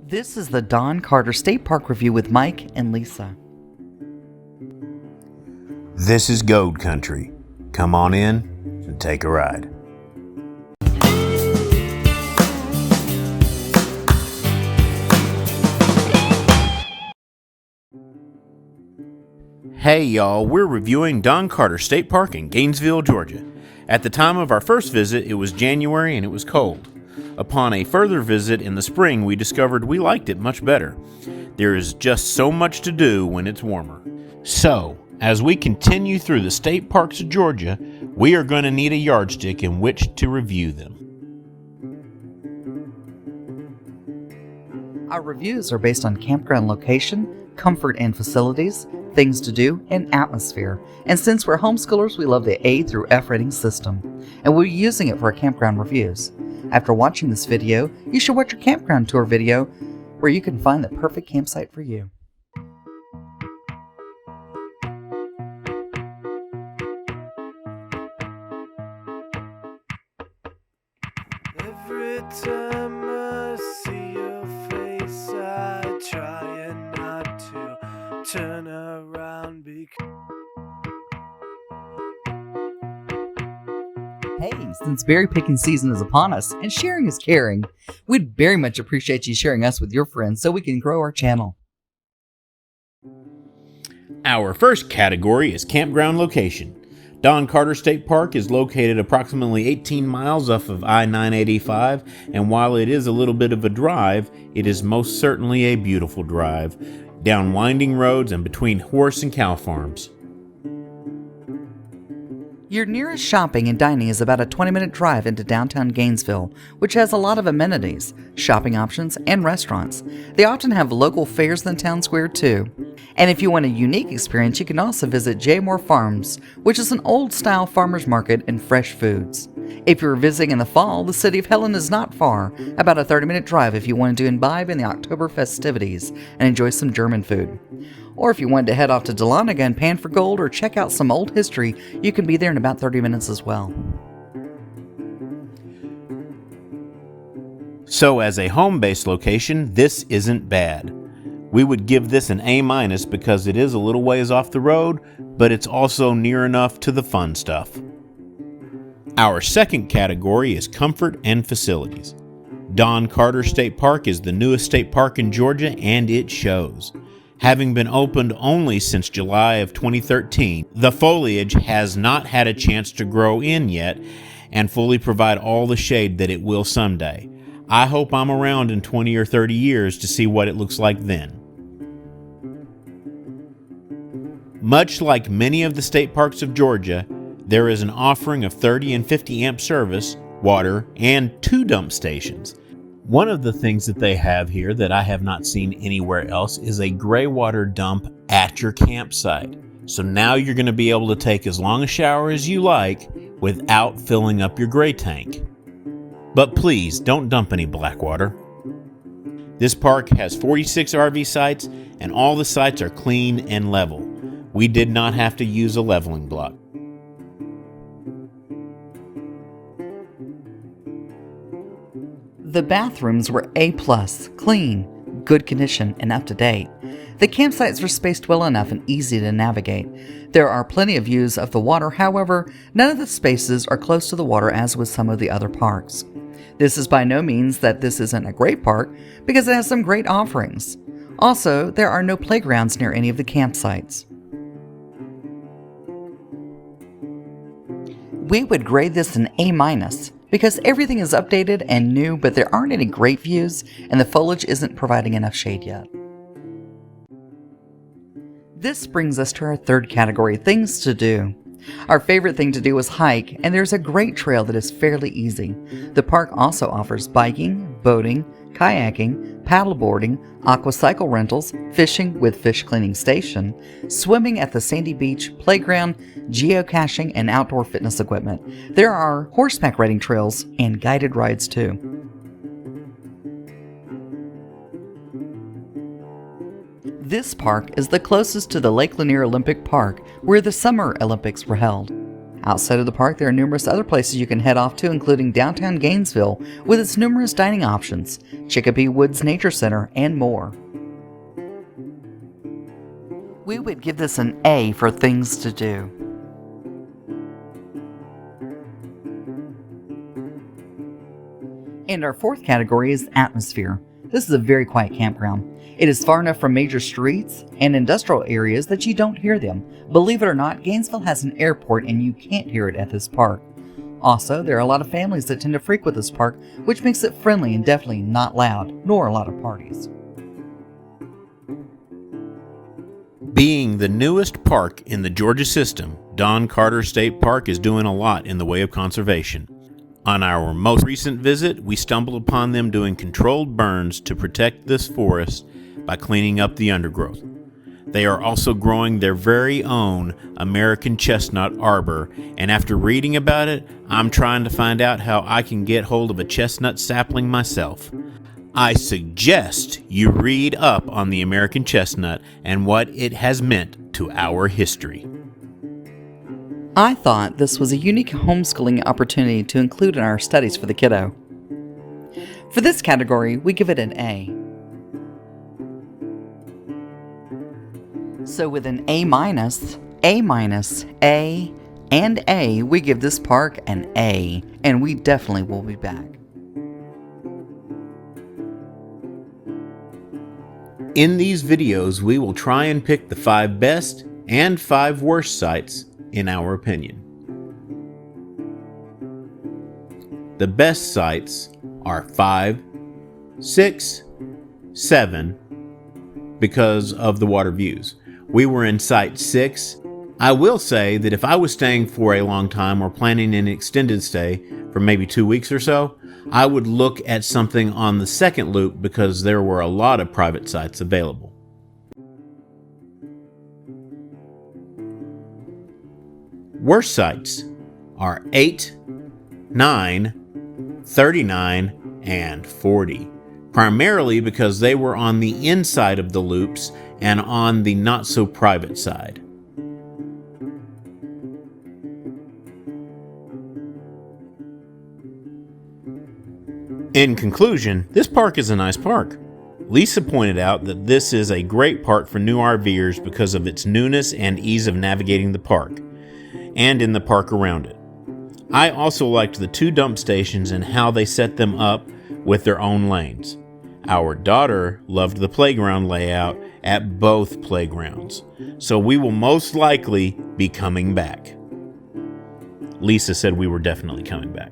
This is the Don Carter State Park review with Mike and Lisa. This is Goad country. Come on in and take a ride. Hey y'all, we're reviewing Don Carter State Park in Gainesville, Georgia. At the time of our first visit, it was January and it was cold. Upon a further visit in the spring, we discovered we liked it much better. There is just so much to do when it's warmer. So, as we continue through the state parks of Georgia, we are going to need a yardstick in which to review them. Our reviews are based on campground location, comfort and facilities, things to do, and atmosphere. And since we're homeschoolers, we love the A through F rating system, and we'll be using it for our campground reviews. After watching this video, you should watch our campground tour video where you can find the perfect campsite for you. Every time I see your face, I try not to turn around because Hey, since berry picking season is upon us and sharing is caring, we'd very much appreciate you sharing us with your friends so we can grow our channel. Our first category is campground location. Don Carter State Park is located approximately 18 miles off of I-985, and while it is a little bit of a drive, it is most certainly a beautiful drive, down winding roads and between horse and cow farms. Your nearest shopping and dining is about a 20-minute drive into downtown Gainesville, which has a lot of amenities, shopping options, and restaurants. They often have local fairs in the town square too. And if you want a unique experience, you can also visit J. Moore Farms, which is an old-style farmer's market and fresh foods. If you're visiting in the fall, the city of Helen is not far, about a 30-minute drive if you wanted to imbibe in the October festivities and enjoy some German food. Or if you wanted to head off to Dahlonega and pan for gold or check out some old history, you can be there in about 30 minutes as well. So as a home-based location, this isn't bad. We would give this an A- because it is a little ways off the road, but it's also near enough to the fun stuff. Our second category is comfort and facilities. Don Carter State Park is the newest state park in Georgia, and it shows. Having been opened only since July of 2013, the foliage has not had a chance to grow in yet and fully provide all the shade that it will someday. I hope I'm around in 20 or 30 years to see what it looks like then. Much like many of the state parks of Georgia, there is an offering of 30 and 50 amp service, water, and 2 dump stations. One of the things that they have here that I have not seen anywhere else is a gray water dump at your campsite. So now you're going to be able to take as long a shower as you like without filling up your gray tank. But please don't dump any black water. This park has 46 RV sites and all the sites are clean and level. We did not have to use a leveling block. The bathrooms were A+, clean, good condition, and up to date. The campsites were spaced well enough and easy to navigate. There are plenty of views of the water, however, none of the spaces are close to the water as with some of the other parks. This is by no means that this isn't a great park, because it has some great offerings. Also, there are no playgrounds near any of the campsites. We would grade this an A- because everything is updated and new, but there aren't any great views, and the foliage isn't providing enough shade yet. This brings us to our third category, things to do. Our favorite thing to do is hike, and there's a great trail that is fairly easy. The park also offers biking, boating, kayaking, paddleboarding, aquacycle rentals, fishing with fish cleaning station, swimming at the sandy beach, playground, geocaching, and outdoor fitness equipment. There are horseback riding trails and guided rides too. This park is the closest to the Lake Lanier Olympic Park, where the Summer Olympics were held. Outside of the park, there are numerous other places you can head off to, including downtown Gainesville with its numerous dining options, Chicopee Woods Nature Center, and more. We would give this an A for things to do. And our fourth category is atmosphere. This is a very quiet campground. It is far enough from major streets and industrial areas that you don't hear them. Believe it or not, Gainesville has an airport and you can't hear it at this park. Also, there are a lot of families that tend to frequent this park, which makes it friendly and definitely not loud, nor a lot of parties. Being the newest park in the Georgia system, Don Carter State Park is doing a lot in the way of conservation. On our most recent visit, we stumbled upon them doing controlled burns to protect this forest by cleaning up the undergrowth. They are also growing their very own American chestnut arbor, and after reading about it, I'm trying to find out how I can get hold of a chestnut sapling myself. I suggest you read up on the American chestnut and what it has meant to our history. I thought this was a unique homeschooling opportunity to include in our studies for the kiddo. For this category, we give it an A. So with an A minus, A minus, A, and A, we give this park an A, and we definitely will be back. In these videos, we will try and pick the 5 best and 5 worst sites in our opinion. The best sites are 5, 6, 7 because of the water views. We were in site 6. I will say that if I was staying for a long time or planning an extended stay for maybe 2 weeks or so, I would look at something on the second loop because there were a lot of private sites available. Worst sites are 8, 9, 39, and 40, primarily because they were on the inside of the loops and on the not-so-private side. In conclusion, this park is a nice park. Lisa pointed out that this is a great park for new RVers because of its newness and ease of navigating the park, and in the park around it. I also liked the 2 dump stations and how they set them up with their own lanes. Our daughter loved the playground layout at both playgrounds, so we will most likely be coming back. Lisa said we were definitely coming back.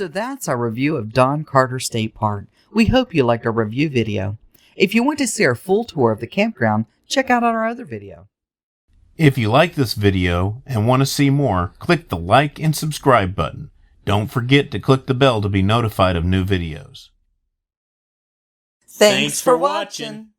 So that's our review of Don Carter State Park. We hope you liked our review video. If you want to see our full tour of the campground, check out our other video. If you like this video and want to see more, click the like and subscribe button. Don't forget to click the bell to be notified of new videos. Thanks for watching.